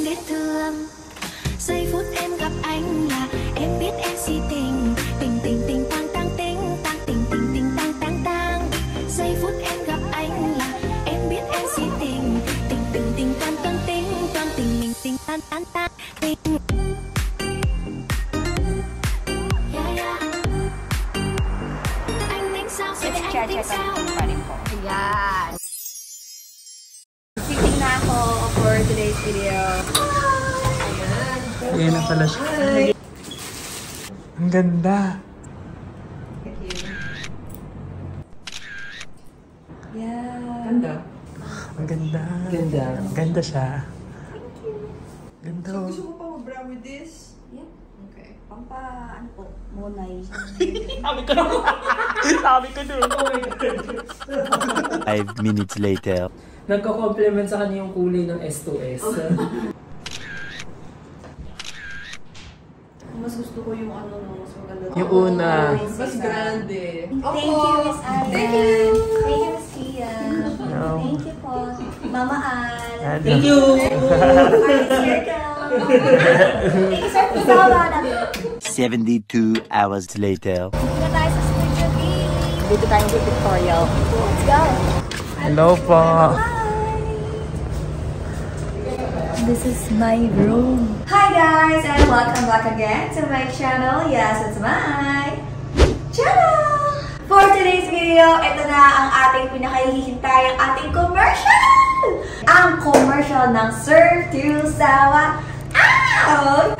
biết thương. Giây phút em gặp anh là em biết em si tình. Tình tình tình tang tang tình tang tình tình tình tang tang tang. Giây phút em gặp anh là em biết em si tình. Tình tình tình tan tan tình tan tình mình tình tan tan tan tình. Anh tính sao sẽ anh tính sao? Ayan. Sitting na ako for today's video. Ayan na pala siya. Ang ganda. Yeah. Ganda. Ang ganda. Ganda. Ganda siya. Ganda. So, gusto mo pa mag-brow with this? Yeah. Okay. Pampa, ano po, monay. Sabi ko doon. Sabi ko doon. 5 minutes later. Nagko-compliment sa kanya yung kulay ng S2S. Mas gusto ko yung ano, mas maganda. Yung una. Mas grande. Thank you, Miss Anna. Thank you. Thank you, Miss Kia. No. Thank you po. Mama Ann. Thank you! Artist Circle. Thank you, sir. Kasama namin. 72 hours later. Dito na tayo sa Studio B. Dito tayo sa tutorial. Let's go. Hello po. This is my room. Hi guys, and welcome back again to my channel. Yes, it's my channel. For today's video, ito na ang ating pinakahihintay, ang ating commercial. Ang commercial ng Surf to Sawa. Ow!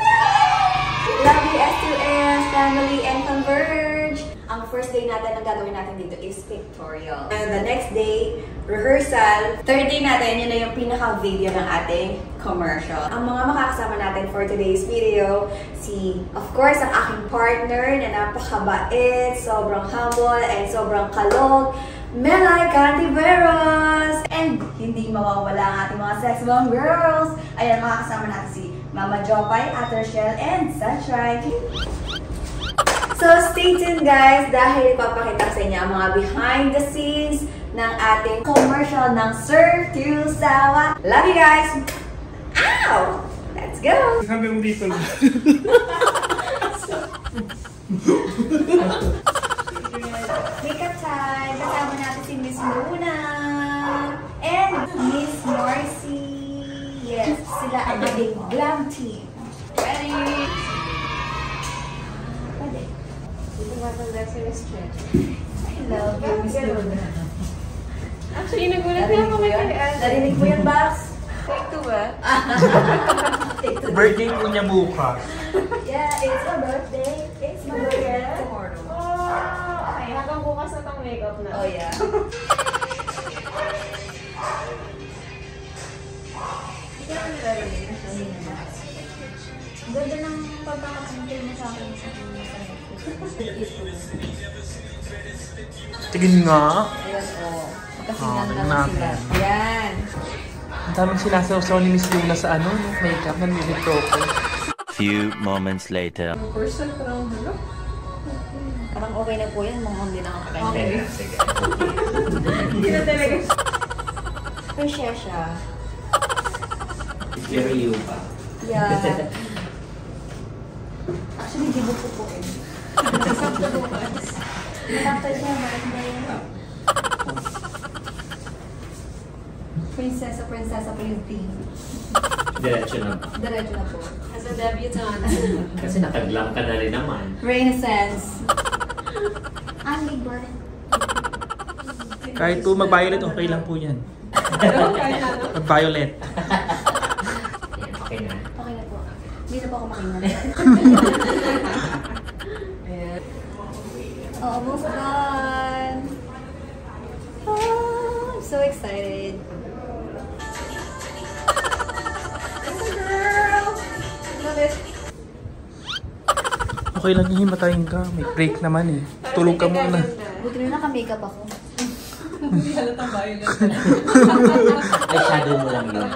Love you S2S, family, and Converge. Ang first day natin, ang gagawin natin dito is pictorial. And the next day, rehearsal. Third day natin, yun na yung pinaka-video ng ating commercial. Ang mga makakasama natin for today's video, of course, ang aking partner na napakabait, sobrang humble, and sobrang kalog, Melay Cantiveros! And hindi mawawala ang ating mga sex bomb girls. Ayan, makakasama natin si Mama Jopay, Ate Rochelle, and Sunshine. So, stay tuned guys dahil ipapakita sa inyo ang mga behind the scenes ng ating commercial ng Surf to Sawa. Love you guys! Ow! Let's go! Sabi mo dito. Makeup time! Kasama natin si Miss Luna and Miss Marcy. Yes, sila ang ating glam team. Ready? Pwede. I love you, Miss Luna. Actually, nagulat na ako kay Ann. Narinig mo yan, Bax? Take two ba? Birthday po niya bukas. Yeah, it's my birthday. It's my birthday. Tomorrow. Oh, okay, hanggang bukas na pang makeup na. Oh, yeah. Hindi ka nilarinig. Ang ganda ng pagkakasuntil mo sa akin sa Tingin nga. Ayan, oh. Magkasingan Oh, lang sila. Ayan. Ang daming sinasaw ni Miss Luna sa ano, makeup. Nandito ko. Few moments later. Person, parang ano? Parang okay na po yan. Mga hindi na kakaganda. Okay. Sige. Hindi na talaga. Fresh siya. Very you pa. Yeah. Actually, di ko po eh. Natapos niya, bakit ba yun? Prinsesa po yung theme. Diretso na ba? Diretso na po. As a debutante. Kasi nakaglam ka na rin naman. Renaissance. I'm Big Bird. Kahit po mag-violet, okay lang po yan. Mag-violet. Yan, okay na. Okay na po. Hindi na po ako makinig. Almost done. Oh, I'm so excited. It's a girl. Love it. Okay lang yung himatayin ka. May break naman eh. Tulog ka muna. Buti na naka-makeup ako. Hindi halatang violet. Ay, shadow mo lang yun.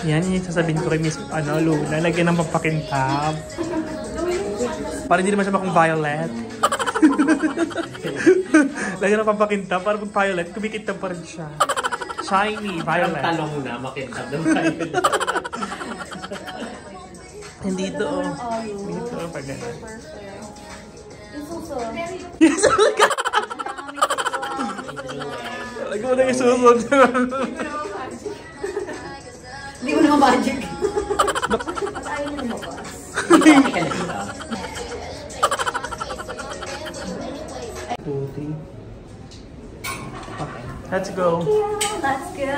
Yan yung sasabihin ko kay Miss Luna. Lagyan ng pampakintab. Para hindi naman siya makong violet. Lagyan ng pampakintab. Para pag violet, kumikintab pa rin siya. Shiny, Parang violet. talong na, makintab ng violet. Hindi ito, oh. Dito, pag gano'n. Lagi mo na isusod. Hindi mo naman magic. Two, three. Okay, let's go. Let's go.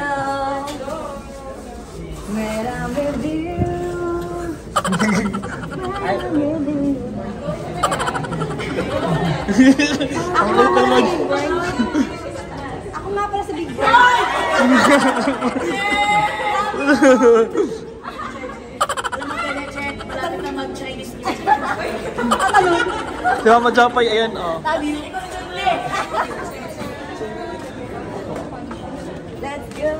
When I'm with you. Ako nga pala sa Big Brother. Malapit na mag-Chinese New Year. Si Mama Japay, ayan, oh. Let's go.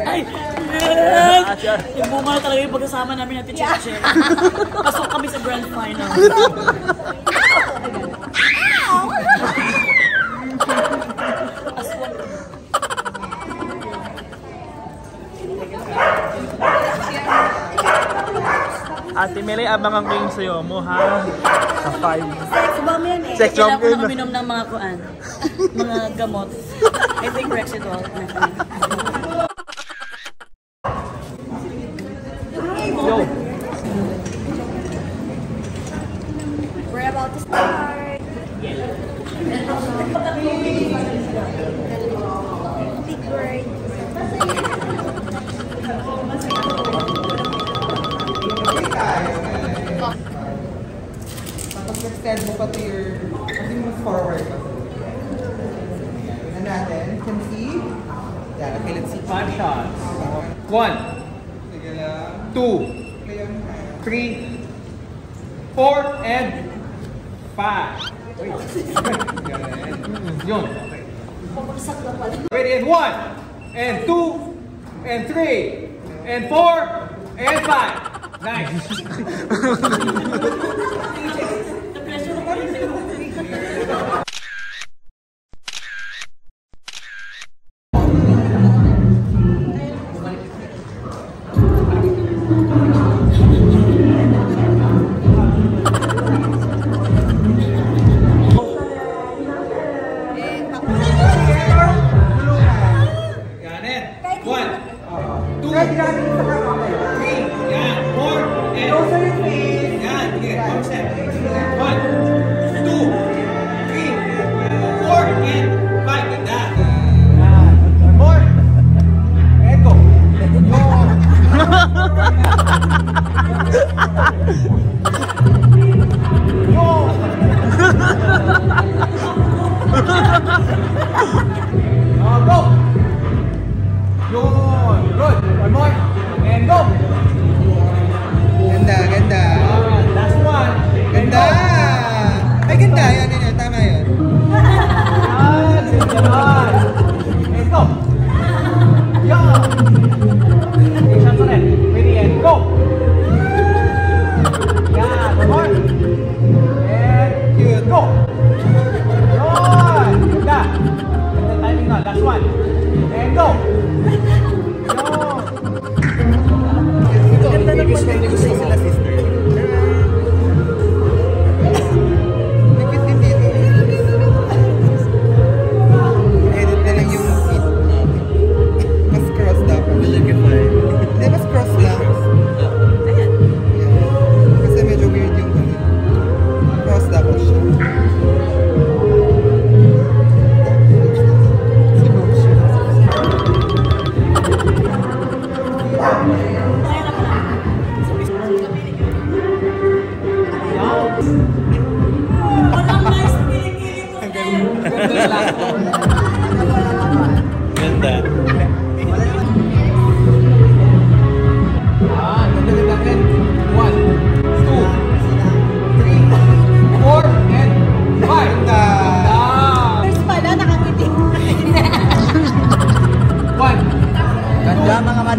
Ay! Yung bunga talaga yung pagkasama namin natin, Cheche. Pasok kami sa grand final. Ate Meli, abangan ko yung sayo mo, ha? Sa 5. Sex bomb yan eh. Sex Kailangan bomb ko yun. na uminom ng mga kuan. Mga gamot. I think Rexidol. Yo! We're about to start. Big bird. Tapos extend mo pati your, kasi mo forward pa. Tignan natin, can see? Yeah, okay, let's see. 5 shots. 1, Sige lang. 2, Play on. 3, 4, and 5. Wait. Yun. Okay. Ready, and 1, and 2, and 3, and 4, and 5. Nice. Yan, and 1, 2, 3, yan, 4, and Close your face. yan, sige, 1 step. 1, 2, 3, 4, and 5. Ganda. One more. And go. Go. Yun. Good. One more. And go. Ganda, ganda. Last one. Ganda. Ay, ganda. Yan, yan. Tama yun. Yan, yan. And go. Yan. Okay, shots ulit. Ready, and go. Yan, one more. And Cute. go. Yun. Ganda. Ganda timing na. Last one. And go. Yun. Ganda ng pag-negosyo sila, sister. Dikit din dito. Edit na lang yung feet. Mas cross dapat. Hindi, mas cross lang. Yeah. Kasi medyo weird yung cross dapat siya. Walang nice piling-piling mo, Ganda.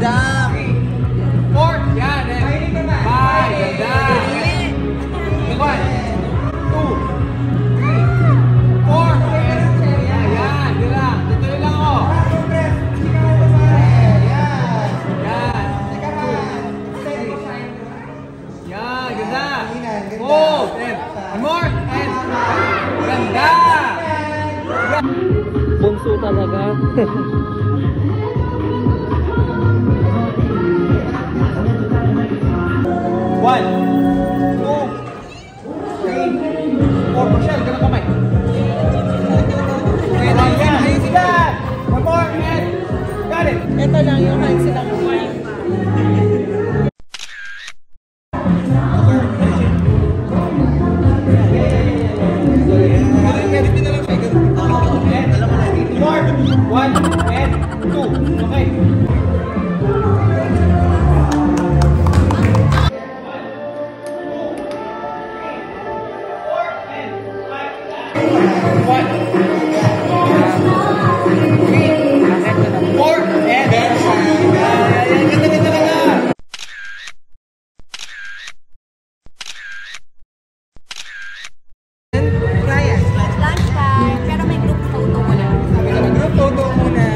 Ganda! 4, yan. And 5, ganda. 1, 2, 3, 4, and yan, di lang. Tutuloy lang ako. Yan, ganda. Hold, and one more, and ganda. Bunso talaga. One, two, three, four. Michelle, ganun kamay. And again, ayun that. One more, and got it. Ito lang yung hand silang kumain pa. One and two. Okay. Lunchtime. Pero may group photo ko na. Group photo muna.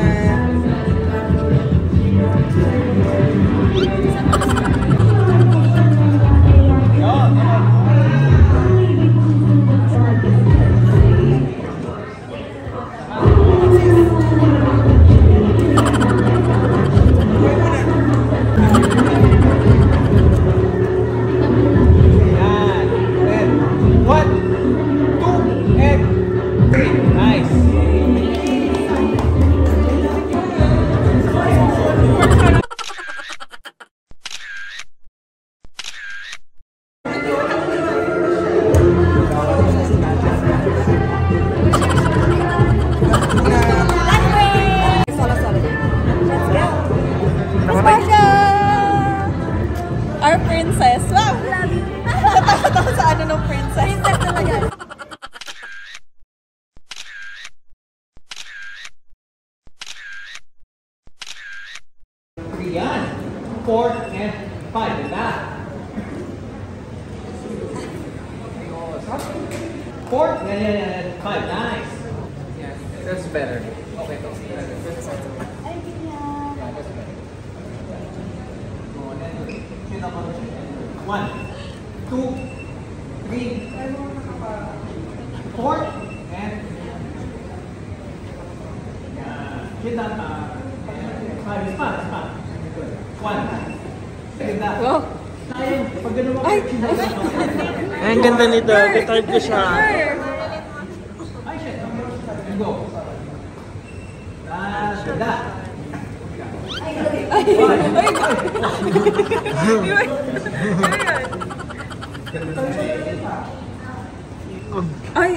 Our princess. Wow! Natakot ako sa ano ng princess. Princess talaga. Yan. 4 and 5. Ganda. 4. Yan. 5. Nice. Yes. That's better. Okay. One, two, three, 4, and kita 5 is fine. 1. Ganda. Pag ganun mo kayo, Ay, ang ganda nito. Detard ko siya. ay, shit. Go. Ganda. Ay,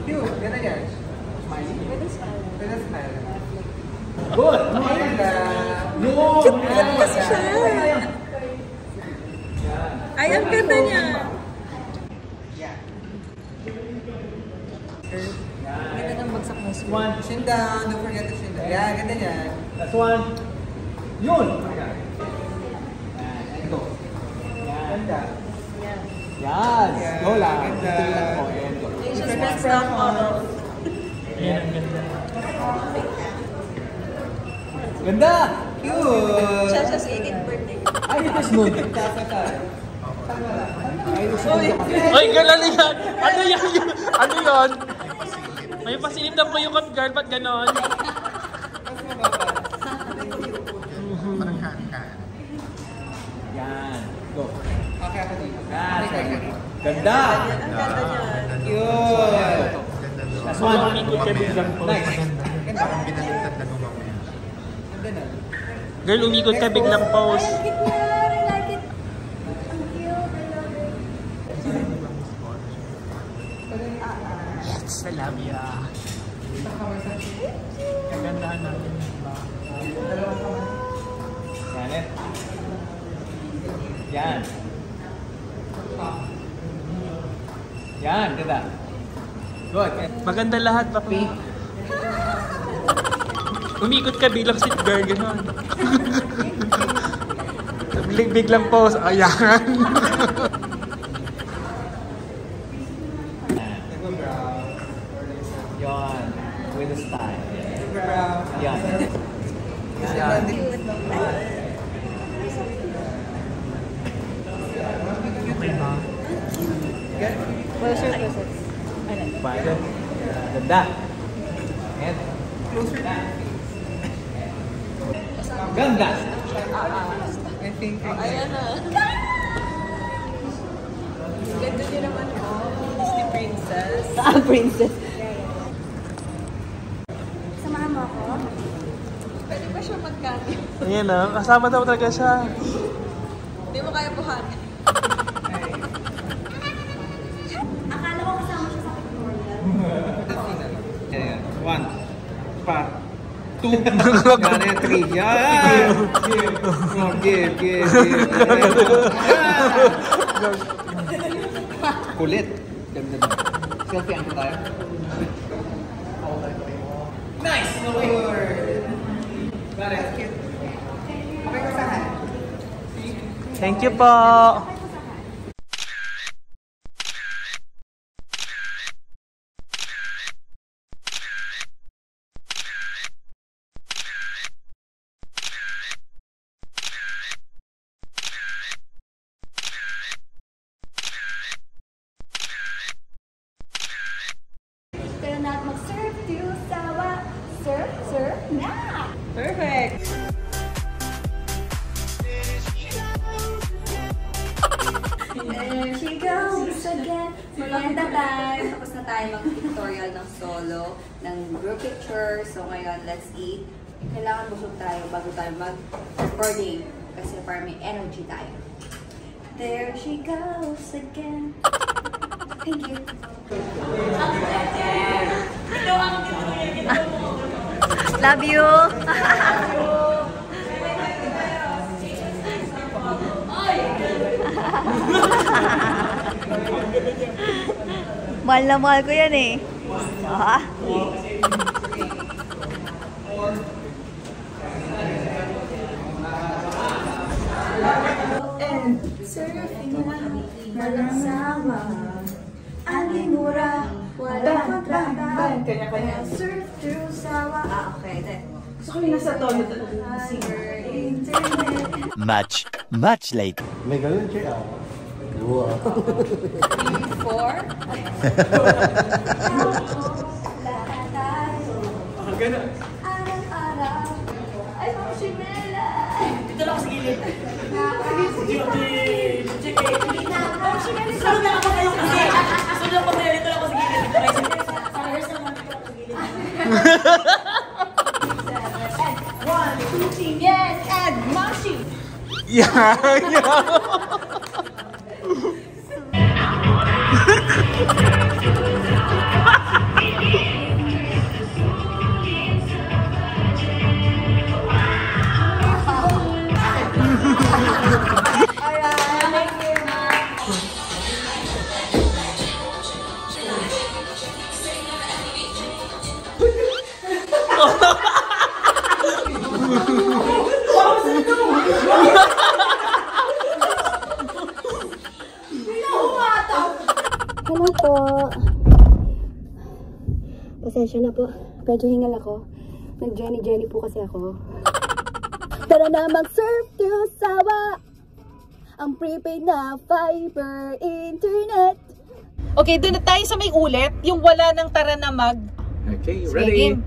Ganda yan. Pwede smile. Good. Ganda. Yun. kasi siya. Ay, ang ganda niya. Ganda ng bagsak mo. One. Chin down. Don't forget to chin down. Yeah, ganda yan. That's one. Yun. Go. Ganda. Yes. Go lang. Ganda. Tuloy lang po. And go. Asia's best round model. Ayan, ang ganda. Ganda. Cute. Siya sa 18th birthday. Ay, ito smooth. Ay, galali yan! Ano yan? Ano yun? May pasilip na po yung girl, ba't ganon? Yan. Go. Okay, ako dito. Ganda. Ang ganda niya. Cute. That's One one. ikot ka biglang po. Nice. Parang binaliktad na gumamaya. Ganda na. Girl, umikot ka biglang pose. I like it na. I like it. Ang cute. I love it. Yes, Salamia. Kagandahan natin. Yan eh. Yan. Yan, ganda. Good. Maganda lahat, papi. Umikot ka bilang sit girl, gano'n. Biglang pose, ayan. Yon. With the style. Yan. Okay ba? Good. Ganda. And closer na. Ganda. I think Ayan na. Ganda din naman po. Disney princess. Princess. Samahan mo ako? Pwede ba siya magkano? Ayan na, kasama daw talaga siya. Hindi mo kaya buhatin. Akala ko kasama siya sa pictorial. Ayan. 1. Pa. 2. Yan. 3. Yan. Give. Kulit. Ganda na. Selfie ang tayo. Nice! Got it. okay ko sa hand. Thank you po. Pero na mag-surf to Sawa. Surf na! Perfect! There she goes again. Maganda tayo. Tapos na tayo mag-tutorial ng solo, ng group picture. So ngayon, let's eat. Kailangan busog tayo bago tayo mag-recording. Kasi para may energy tayo. There she goes again. Thank you. Love you. Mahal na mahal ko yan eh. Ah. And surfing na walang sawa. Aling mura, walang traba. Surf through sawa. Ah, okay. Gusto ko yung nasa tono. Much later. May ganun siya. Wow. 4. Ang gana. Araw-araw ay magsimela. Dito lang sa gilid. Sunod na ako kayo kasi. Sunod ako kayo. Dito lang ako sa gilid. Sa rehearsal naman dito ako sa gilid. 1, 2, 3, yes, and Moshi! Hello po. Pasensya na po. Medyo hingal ako. Nag-Jenny po kasi ako. Tara na mag-surf to Sawa. Ang prepaid na fiber internet. Okay, doon na tayo sa may ulit. Yung wala ng taranamag. Okay, Sige, ready? game.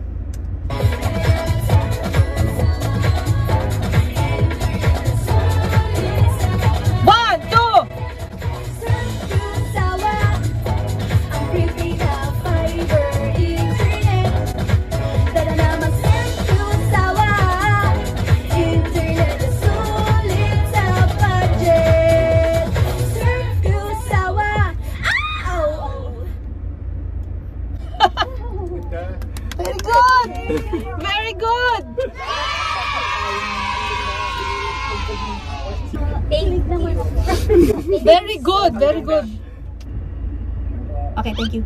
Very good! Very good, very good. Okay, thank you.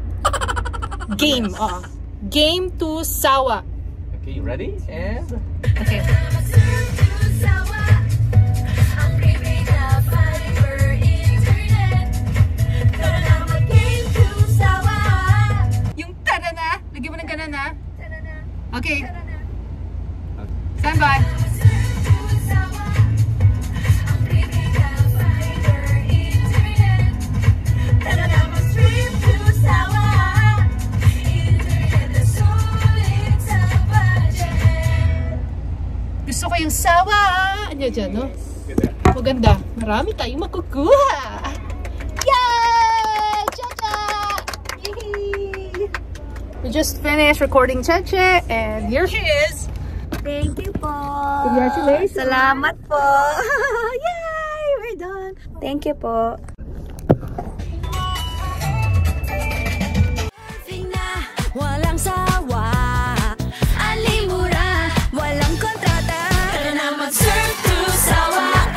Game. Game to sawa. Okay, you ready? And... Okay. Yung tadana. Lagyan mo ng ganan na. Okay. Stand by. Gusto ko yung sawa. Ano dyan, no? Maganda. Marami tayong makukuha. Yay! Chacha! Yee! We just finished recording Cheche and here she is. Thank you po. Congratulations. Salamat po. Yay! We're done. Thank you po. Walang sawa, alimura, walang kontrata. Tara na mag-surf to sawa.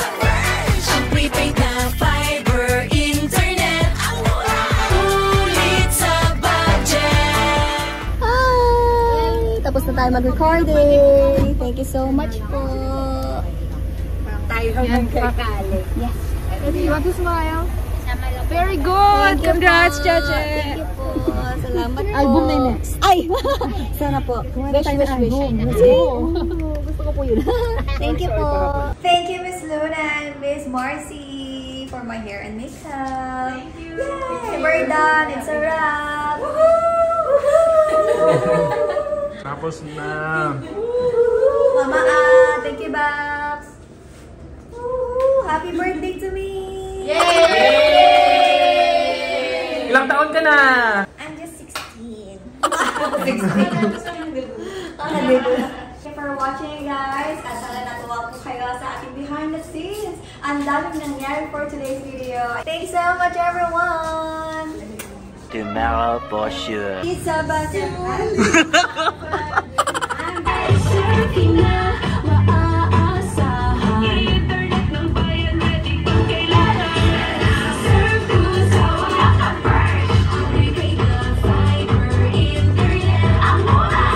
Ang prepaid na fiber internet. Ulit sa budget. Hi! Tapos na tayo mag-recording. Thank you so much po. Tayo magkakali. Yes. You want to smile? Very good. Congrats, Cheche. Thank you po. Salamat po. Album na yun next. Ay! Sana po. Wish. Gusto ko po yun. Thank you po. Thank you, Miss Luna and Miss Marcy for my hair and makeup. Thank you. Yay! We're done. It's a wrap. Tapos na. Mama, thank you, Babs. Happy birthday to me. Yay! Ilang taon ka na? I'm just 16. 16. Thank you for watching, guys. At sana natuwa po kayo sa ating behind the scenes. Ang daming nangyari for today's video. Thanks so much, everyone. Tomorrow for sure. Isa ba siya?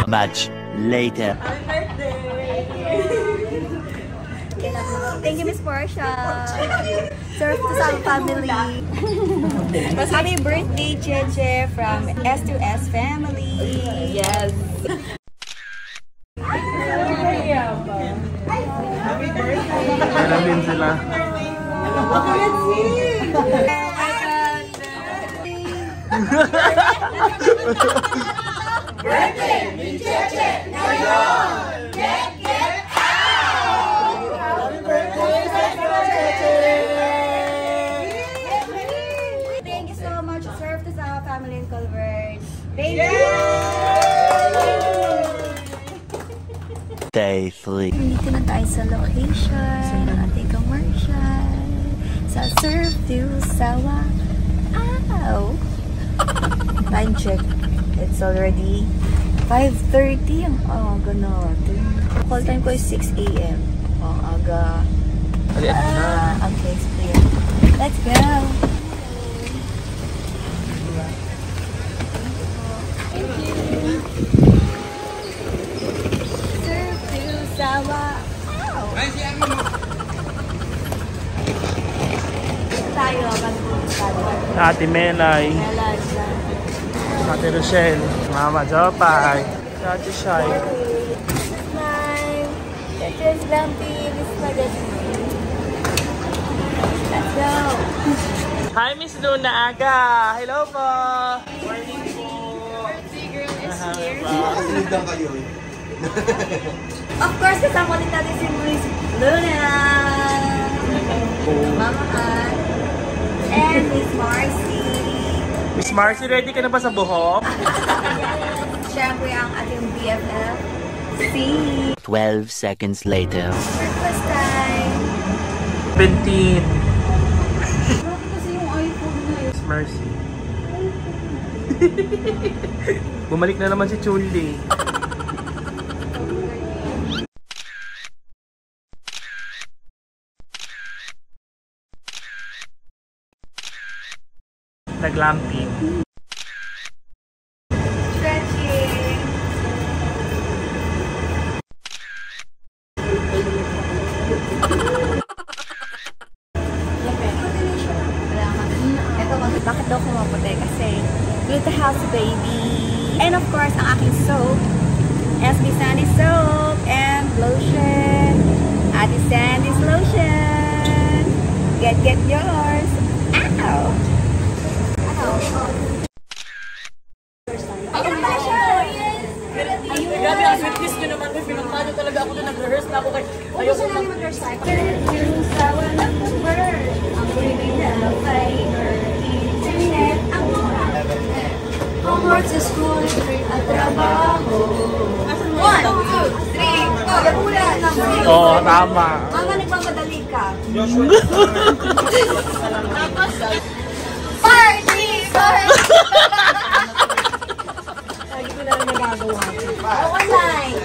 Much later. Thank you, Miss Portia. Surf to some family. Happy birthday, Cheche, from S2S family. Yes. Meron din sila. Birthday, ni Cheche, ngayon! Get out! Happy birthday, Cheche! Thank you so much, Surf to Sama family in Culver. Thank you! Day 3. Dito na tayo sa location ng ating commercial. Sa Surf to Sawa. Ow! Time check. It's already 5:30. Ang aga natin. Call time ko is 6 AM. Ang aga. Okay, it's clear. Let's go! Surf to Sawa. Ow! Tayo, Ate Melay. Ate Rochelle. Mama Jopay. Ate Shai. Smile. Cheche's lumpy. Spaghetti. Let's go. Hi, Miss Luna Aga. Hello po. Morning po. Birthday girl is here. Of course, kasama din natin si Miss Luna. Mama Ann. And Miss Marcy. Miss Marcy, ready ka na ba sa buhok? Siyempre ang ating BFF. Si 12 seconds later. breakfast time. 17. Kasi yung iPhone na yun. Miss Marcy. Bumalik na naman si Chulli. Naglamping. Grabe ang sweetness nyo naman. Pinunta nyo talaga ako na nag-rehearse na ako kay... Ayoko na mag-rehearse. Yung sa walang convert, ang living na fiber, internet, ang mura. Homework sa school, at trabaho. 1, 2, 3, 4. Oo, tama. Mama, nagmamadali ka. Tapos, Party! lagi ko na lang nagagawa. Online!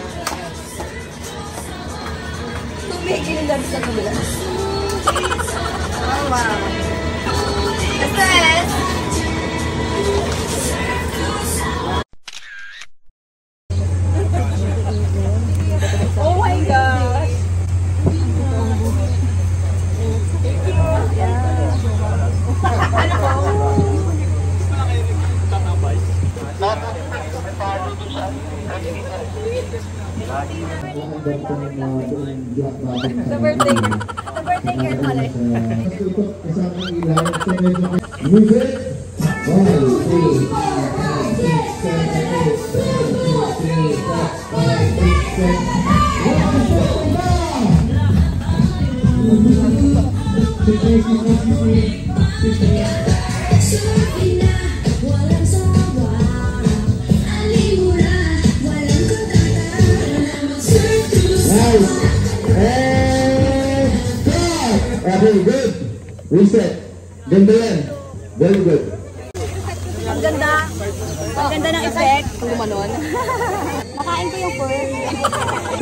Tumigil lang sa kabila. Oh, wow. Yes! Oh my gosh! The birthday girl pala. Music! 1, 2, 3, Okay, good. Reset. Ganda yan. Very good. Ang ganda. Ang ganda ng effect. Kung gumanon. Nakain ko yung pearl.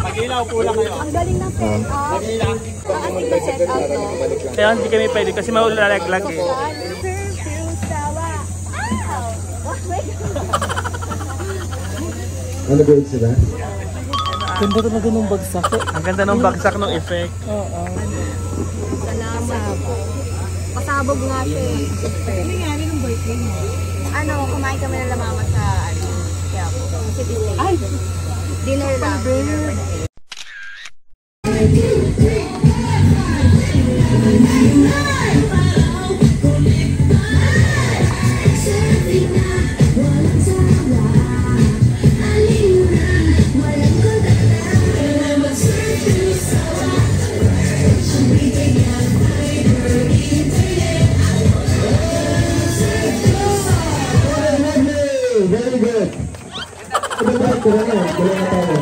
Mag-ilaw po lang kayo. Ang galing ng set up. Ang ating na set up, no? Kaya hindi kami pwede kasi maulalaglag eh. Ano ba yun sila? Ganda talaga ng bagsak. Ang ganda ng bagsak ng effect. Oo. Salamat. Pasabog nga siya eh. Ano nangyari ng birthday mo? Ano, kumain kami na lamama sa kaya po. City Lake. Ay! Dinner lang. Very good.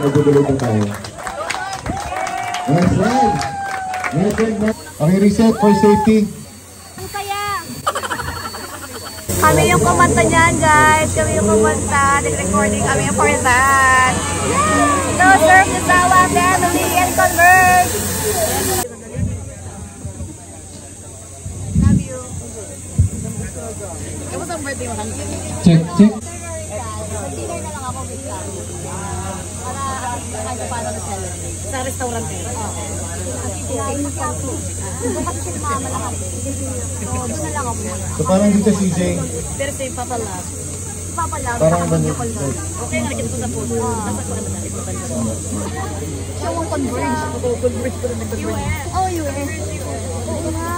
Magduduloy tayo. Nice one. Okay, reset for safety. Ang saya! Kami yung kumanta niyan, guys. Kami yung kumanta. Nag-recording kami for that. So, serve the Sawa family and Converge! Love you. Kamusta ang birthday mo? Check, check. Dinner na lang ako with Para kahit paano na-celebrate. Sa restaurant kayo? Oo. Kinain ko ako. Doon kasi si mama lahat. So, doon na lang ako. So parang dito CJ. Pero si Papa Love. Si Papa Love, Parang saka ganun. Papa Love. Okay, nakikita ko sa photo. Nasa ko naman natin. Siya yung Converge. Converge ko rin nag-converge. Oh, US. Oo nga.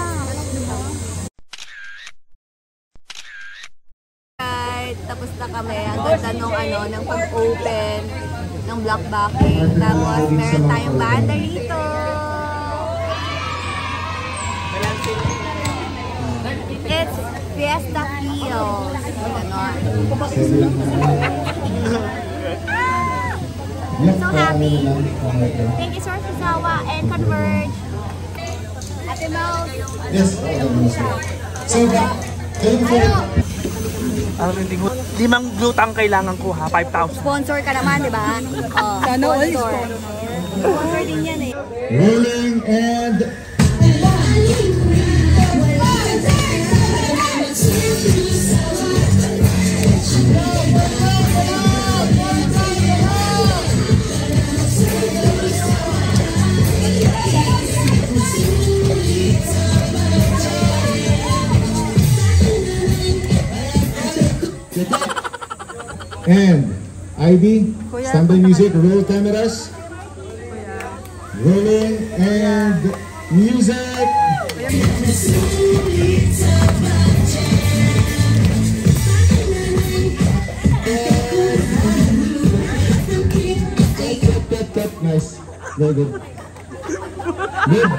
Right, tapos na kami. Ang ganda nung ng pag-open ng block backing. Tapos meron tayong banda rito. It's Fiesta Feels. Ganon. So happy. Thank you, Source Sawa and Converge. Ate Mel. Yes. So, thank you. Limang glutang kailangan ko ha, 5,000. Sponsor ka naman, di ba? Sana all Sponsor. Sponsor din yan eh. Rolling and... And ID, standby music, roll cameras. Rolling and music. Nice. Very good. Good.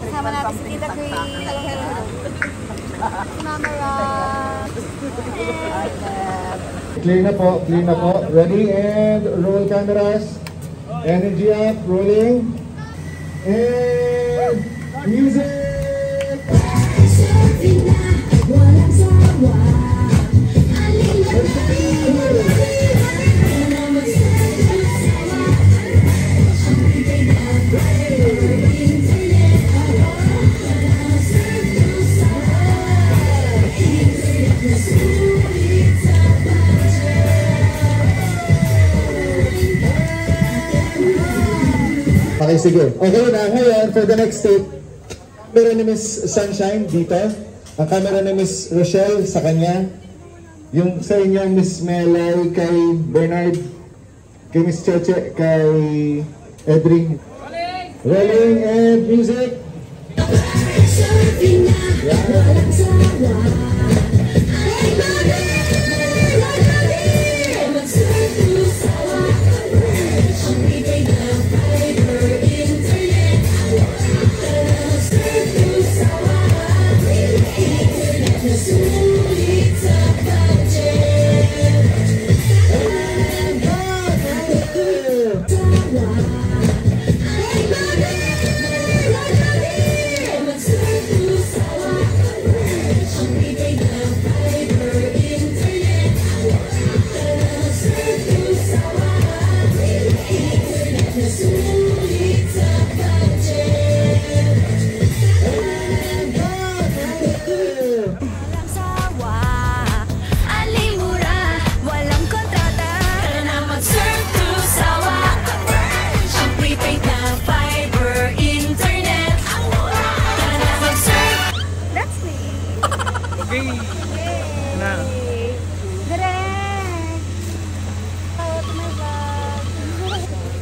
Kasama natin si Tita Grace. Hello, hello. Camera. Clear na po, clear na po. Ready and roll cameras. Energy up, rolling. And music! Okay, sige. Okay na, ngayon, for the next take, camera ni Miss Sunshine dito. Ang camera ni Miss Rochelle sa kanya. Yung sa inyo, Miss Melay, kay Bernard, kay Miss Cheche, kay Edring. Rolling and music.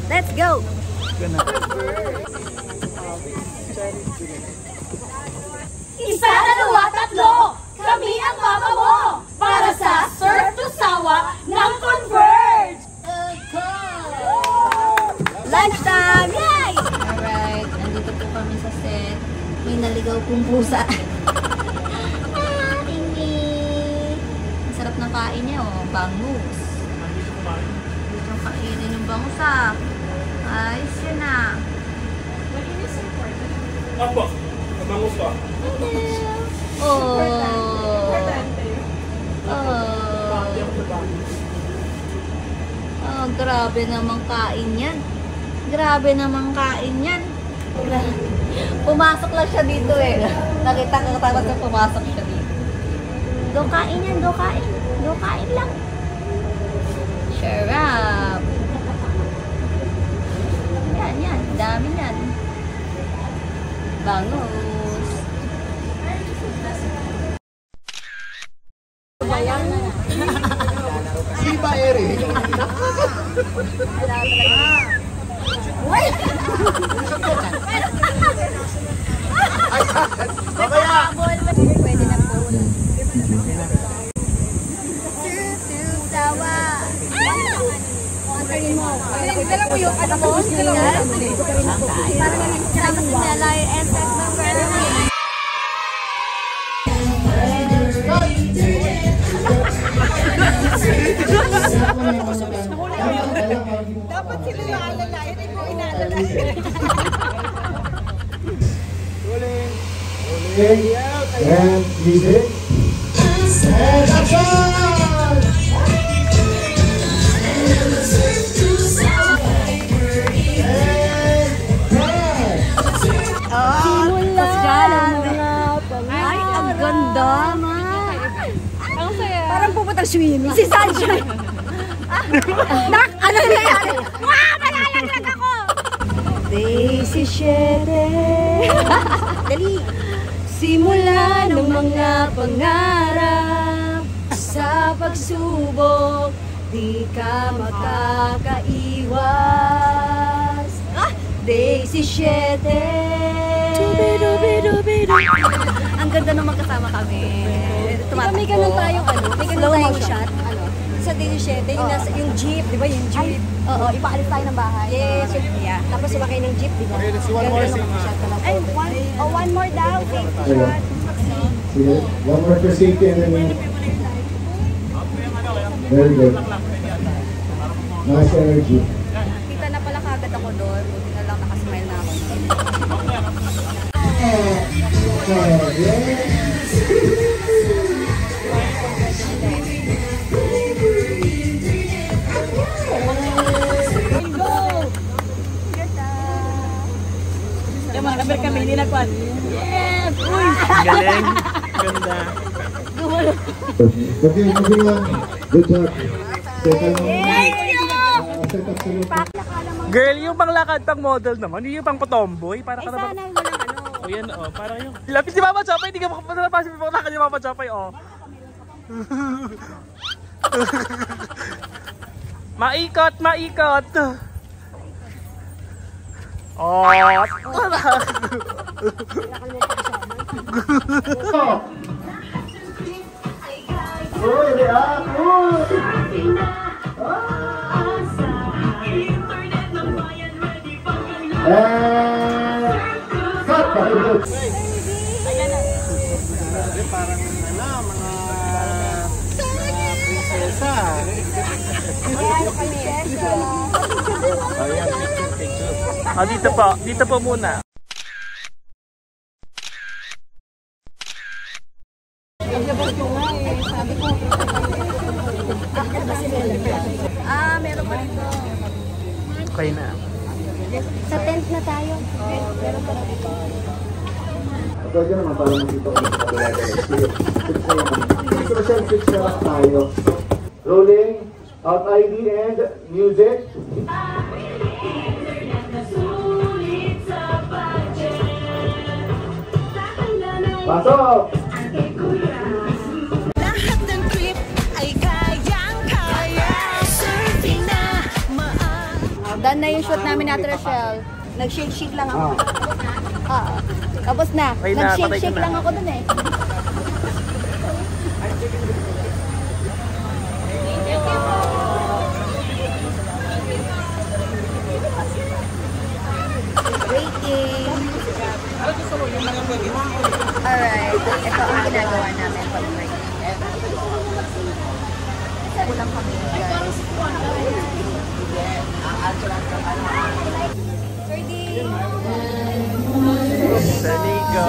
Let's go! Isa, dalawa, tatlo! Kami ang mama mo! Para sa Surf to Sawa ng Converge! Lunchtime! Yay! Alright, nandito po kami sa set. May naligaw pong pusa. Ang sarap ng kain niya, oh. Bangus. Dito kainin yung bangus, ah. Ayos yun, ah. Apo, bangus pa. Oh. Oh, grabe namang kain yan. Grabe namang kain yan. Pumasok lang siya dito eh. Nakita ko tapos na pumasok siya dito. Do kain yan, do kain. Do kain lang. Sharap. Yan, yan. Dami yan. Bangus. Si ba, Eri? Wait! Pwede na po. Sawa. Dala mo yung ano mo? Para namin salamat sa Melay and set member. Dapat sila yung alalayan, hindi ko inaalalayan. Rolling. And music. And action! Ay, ang ganda, ma. Parang pupunta swimming. Si Sunshine. Nak, ano nangyayari? Dali! Simula ng mga pangarap sa pagsubok, di ka makakaiwas. Day 17. Ang ganda nung magkasama kami. May ganun tayong may ganun tayong shot. Sa day 17, yung jeep, di ba yung jeep? Oo, ipaalis tayo ng bahay. Yes, yeah. Tapos sumakay ng jeep, di ba? Okay, let's see one more scene. Ay, one more daw. Safety shot. Sige, one more for safety and then very good. Nice energy. Kita na pala kagad ako doon. Buti na lang nakasmile na ako. Yung mga number kami, hindi nagkuhan. Yes! Uy! Galing. Ganda. Moving on. Good job. Girl, yung panglakad pang model naman, yung pang tomboy, para ka naman. Sana walang O yan, parang yung lapis ni Mama Chopay, hindi ka makapasalapasin mo lakad ni Mama Chopay, Maikot, maikot. Parang mga prinsesa. Dito po muna. meron pa dito. Okay na. Sa tent na tayo. Meron pa dito. Pwede naman para makita ko yung paglalagay. Fix na lang tayo. Rolling, out ID and music. Pasok! Lahat ng trip ay kayang-kaya. Surfing na Done na yung shoot namin natin, Rochelle. Nag-shake-shake lang ako. Tapos na. Okay na, Nag-shake-shake patay ko na. lang ako dun eh. Waiting. Alright. Ito ang ginagawa namin pag break. Kulang kami, guys. Sanigo.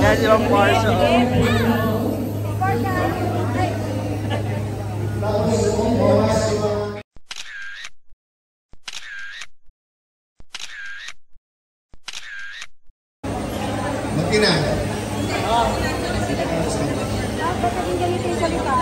Yan yung Marshall. Magkina. Dapat naging ganito yung salita.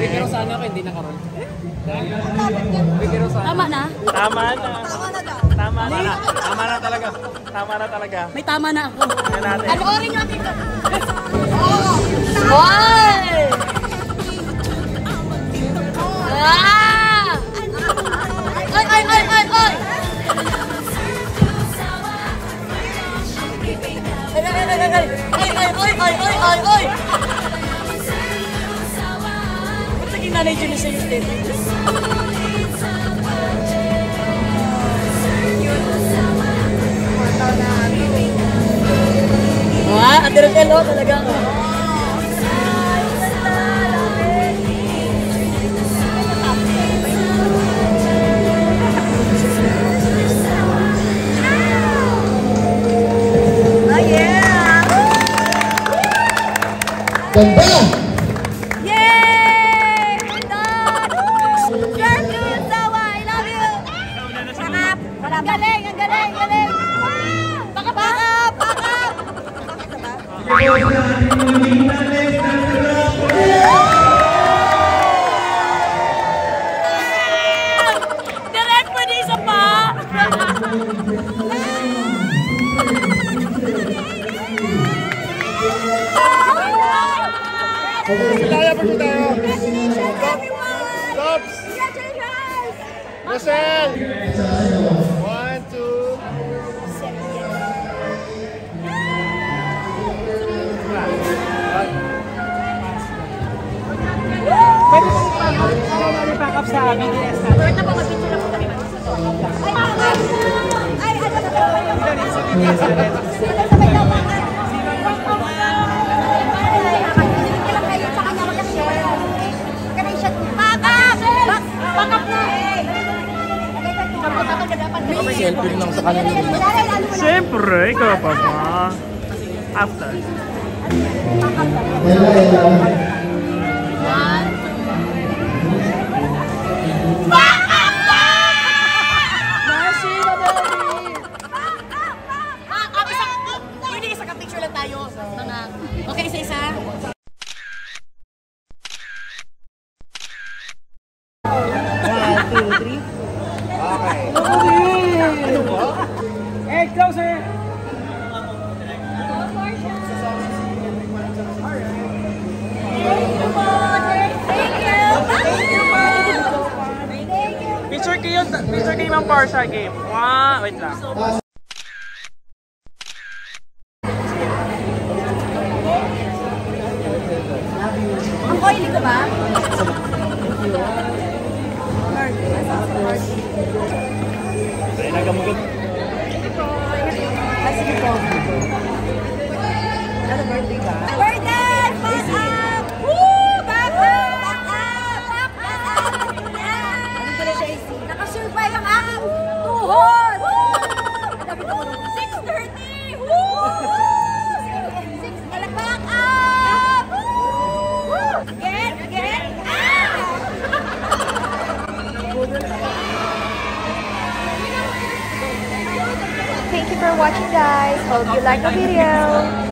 Pero sana ako hindi nakaroon. Tama na? Tama na. Tama na. Tama na talaga. Tama na talaga. May tama na ako. Yan natin. Panoorin nyo natin. Hoy! Ah! Oy, oy, oy, oy, oy! Oy! Ba't naging nanay dyan sa yung statement? Ate Rochelle, talagang. Ganda! Yay! Girl, you sawa! I love you! Pakap! Ang galing! Ang galing! Galing! Pakap! Pakap! Pakap! Direct mo din isa pa! Kaya pa tayo. Stops. Russell. 1, 2. Pwede pack up sa BDS natin. Pwede na po, mag-picture na po kami. Ay, ano na po? Sa BDS natin. Sabay daw, bakit? Selfie lang sa kanila. Siyempre, ikaw pa ba? After. Pwede isa ka picture lang tayo. Okay, isa-isa. Hey, closer! Picture kayo ng Parsha game. Wow, wait lang. Ang oily ko ba? Ay, nagamugod. Sige po. Ano birthday ka? Birthday! Back up! Woo! Back up! Back up! Back up! Ano ko na siya isi? Nakasurvive ang aking tuhod! Woo! 6:30! Woo! 6 na lang. Back up! Woo! Get! Thank you for watching, guys. Hope you like the video.